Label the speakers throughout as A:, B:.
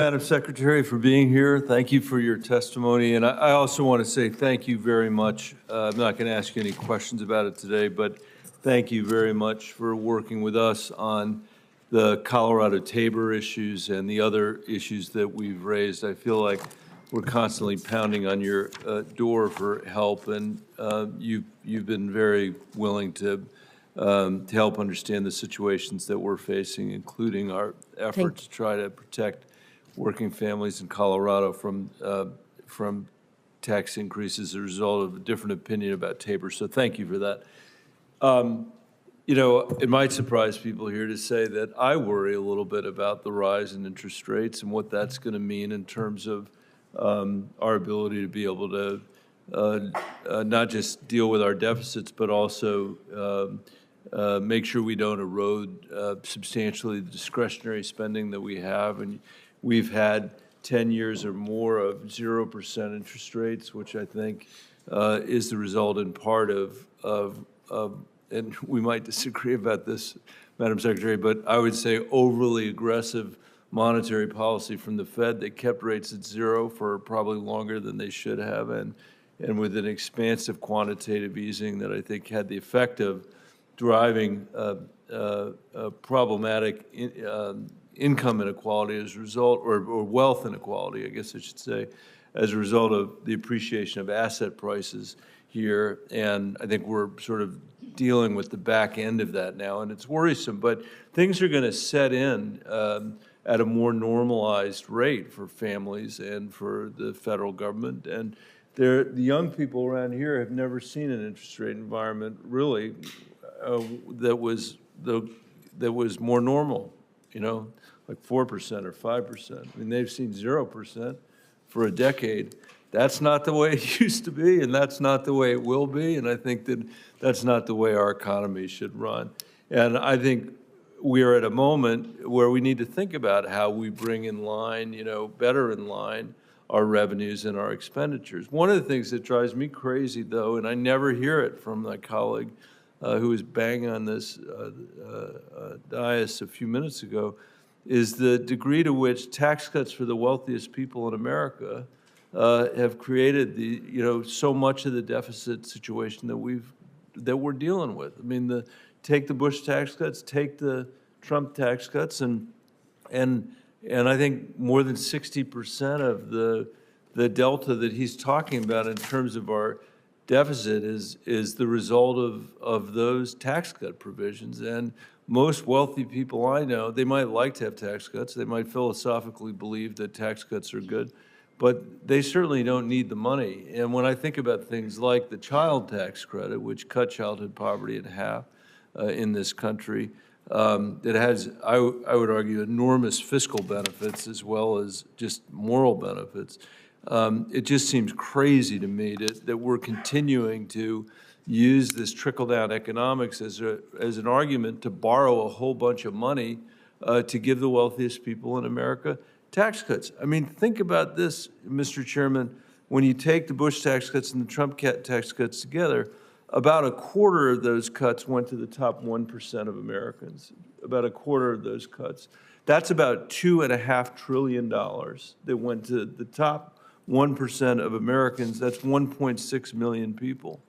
A: Madam Secretary, for being here. Thank you for your testimony. And I also want to say thank you very much. I'm not going to ask you any questions about it today, but thank you very much for working with us on the Colorado Tabor issues and the other issues that we've raised. I feel like we're constantly pounding on your door for help, and you've been very willing to help understand the situations that we're facing, including our effort to try to protect working families in Colorado from tax increases as a result of a different opinion about Tabor. So thank you for that. You know, it might surprise people here to say that I worry a little bit about the rise in interest rates and what that's going to mean in terms of our ability to be able to not just deal with our deficits, but also make sure we don't erode substantially the discretionary spending that we have. And we've had 10 years or more of 0% interest rates, which I think is the result in part of, and we might disagree about this, Madam Secretary, but I would say overly aggressive monetary policy from the Fed that kept rates at zero for probably longer than they should have, and with an expansive quantitative easing that I think had the effect of driving problematic income inequality as a result, or wealth inequality, I guess I should say, as a result of the appreciation of asset prices here. And I think we're sort of dealing with the back end of that now, and it's worrisome. But things are going to set in at a more normalized rate for families and for the federal government. And the young people around here have never seen an interest rate environment really that was more normal, you know, like 4% or 5%. I mean, they've seen 0% for a decade. That's not the way it used to be, and that's not the way it will be, and I think that that's not the way our economy should run. And I think we are at a moment where we need to think about how we bring in line, you know, better in line our revenues and our expenditures. One of the things that drives me crazy, though, and I never hear it from my colleague who was banging on this dais a few minutes ago, is the degree to which tax cuts for the wealthiest people in America have created the, you know, so much of the deficit situation that we're dealing with. I mean, take the Bush tax cuts, take the Trump tax cuts, and I think more than 60% of the delta that he's talking about in terms of our deficit is the result of those tax cut provisions. And most wealthy people I know, they might like to have tax cuts. They might philosophically believe that tax cuts are good, but they certainly don't need the money. And when I think about things like the child tax credit, which cut childhood poverty in half in this country, that has, I would argue, enormous fiscal benefits as well as just moral benefits. It just seems crazy to me that we're continuing to use this trickle-down economics as an argument to borrow a whole bunch of money to give the wealthiest people in America tax cuts. I mean, think about this, Mr. Chairman. When you take the Bush tax cuts and the Trump tax cuts together, about a quarter of those cuts went to the top 1% of Americans, about a quarter of those cuts. That's about $2.5 trillion that went to the top 1% of Americans. That's 1.6 million people.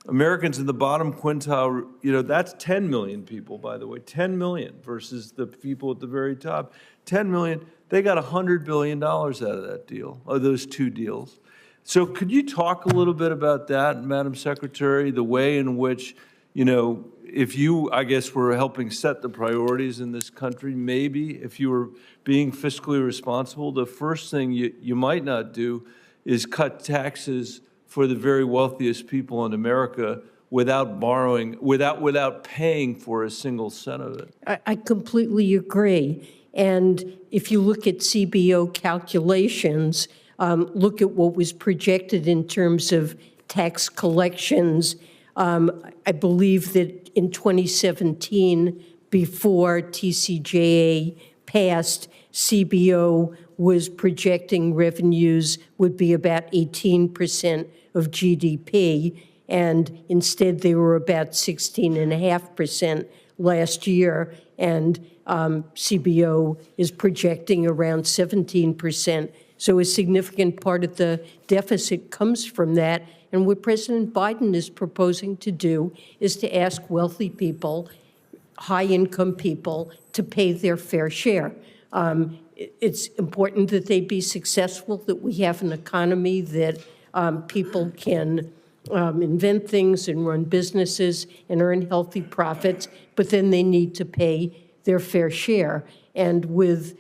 A: Americans in the bottom quintile, you know, that's 10 million people, by the way, 10 million versus the people at the very top. 10 million, they got $100 billion out of that deal, of those two deals. So could you talk a little bit about that, Madam Secretary, the way in which, you know, if you, I guess, were helping set the priorities in this country, maybe if you were being fiscally responsible, the first thing you might not do is cut taxes for the very wealthiest people in America without borrowing, without paying for a single cent of it.
B: I completely agree. And if you look at CBO calculations, look at what was projected in terms of tax collections. I believe that in 2017, before TCJA passed, CBO was projecting revenues would be about 18% of GDP, and instead they were about 16.5% last year. And CBO is projecting around 17%. So a significant part of the deficit comes from that. And what President Biden is proposing to do is to ask wealthy people, high-income people, to pay their fair share. It's important that they be successful, that we have an economy that people can invent things and run businesses and earn healthy profits, but then they need to pay their fair share. And with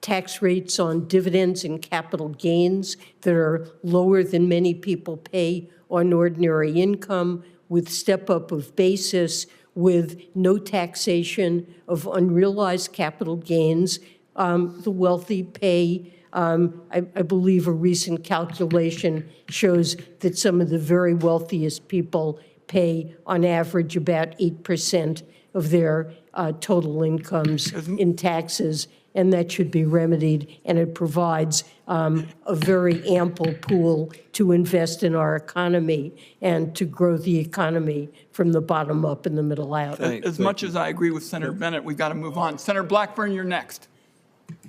B: tax rates on dividends and capital gains that are lower than many people pay on ordinary income, with step-up of basis, with no taxation of unrealized capital gains, the wealthy pay. I believe a recent calculation shows that some of the very wealthiest people pay, on average, about 8% of their total incomes in taxes, and that should be remedied, and it provides a very ample pool to invest in our economy and to grow the economy from the bottom up and the middle out.
C: As much as I agree with Senator Bennet, we've got to move on. Senator Blackburn, you're next.